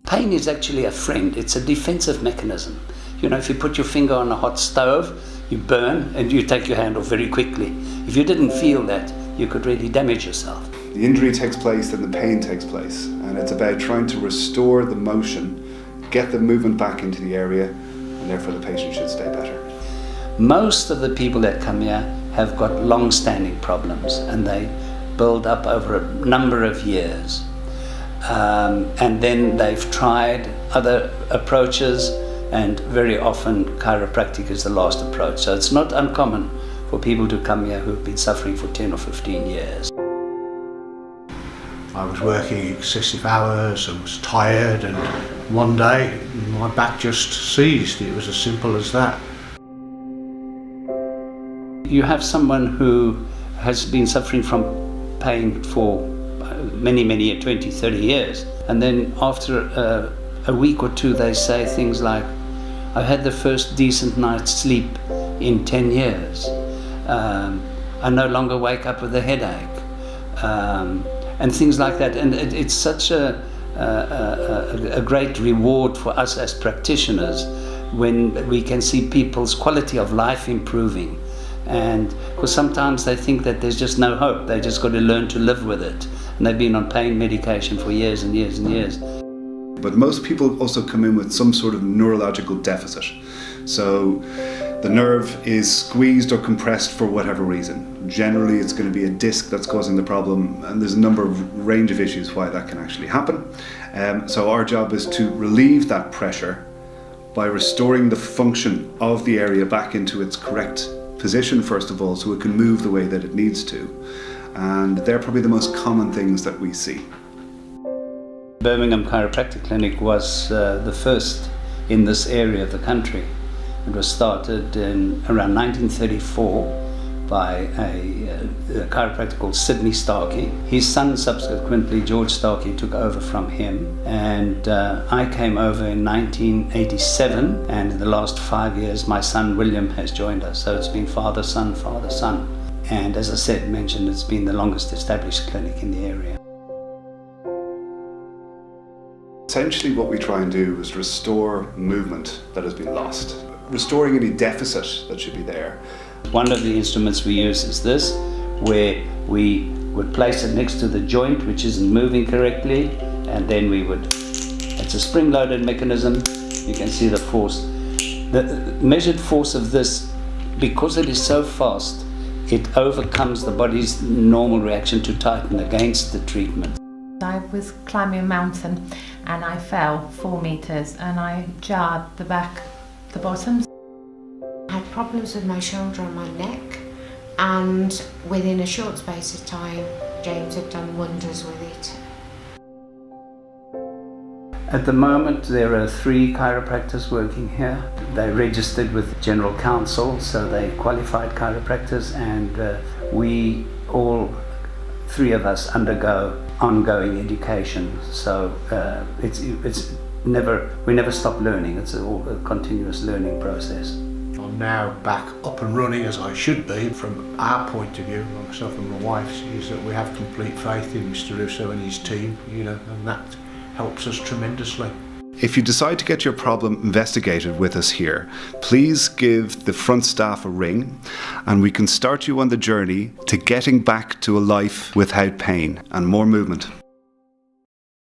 Pain is actually a friend. It's a defensive mechanism. You know, if you put your finger on a hot stove, you burn and you take your hand off very quickly. If you didn't feel that, you could really damage yourself. The injury takes place, then the pain takes place, and it's about trying to restore the motion, get the movement back into the area, and therefore the patient should stay better. Most of the people that come here have got long-standing problems, and they build up over a number of years. And then they've tried other approaches, and very often chiropractic is the last approach. So it's not uncommon for people to come here who've been suffering for 10 or 15 years. I was working excessive hours, I was tired, and one day my back just seized. It was as simple as that. You have someone who has been suffering from pain for many 20, 30 years, and then after a week or two they say things like, "I had the first decent night's sleep in 10 years. I no longer wake up with a headache," and things like that. And it's such a great reward for us as practitioners when we can see people's quality of life improving. And because sometimes they think that there's just no hope, they just got to learn to live with it, and they've been on pain medication for years and years and years. But most people also come in with some sort of neurological deficit. So the nerve is squeezed or compressed for whatever reason. Generally it's going to be a disc that's causing the problem, and there's a number of range of issues why that can actually happen. So our job is to relieve that pressure by restoring the function of the area back into its correct position first of all, so it can move the way that it needs to. And they're probably the most common things that we see. Birmingham Chiropractic Clinic was the first in this area of the country. It was started in around 1934 by a chiropractor called Sidney Starkey. His son subsequently, George Starkey, took over from him, and I came over in 1987, and in the last 5 years my son William has joined us. So it's been father, son, father, son. And as I mentioned, it's been the longest established clinic in the area. Essentially what we try and do is restore movement that has been lost, restoring any deficit that should be there. One of the instruments we use is this, where we would place it next to the joint which isn't moving correctly, and then we would, it's a spring-loaded mechanism. You can see the force, the measured force of this, because it is so fast, it overcomes the body's normal reaction to tighten against the treatment. I was climbing a mountain and I fell 4 meters and I jarred the bottom. I had problems with my shoulder and my neck, and within a short space of time James had done wonders with it. At the moment there are 3 chiropractors working here. They're registered with General Council, so they're qualified chiropractors, and we all 3 of us undergo ongoing education. So we never stop learning. It's a continuous learning process. I'm now back up and running as I should be. From our point of view, myself and my wife's, is that we have complete faith in Mr. Russo and his team, you know, and that helps us tremendously. If you decide to get your problem investigated with us here, please give the front staff a ring, and we can start you on the journey to getting back to a life without pain and more movement.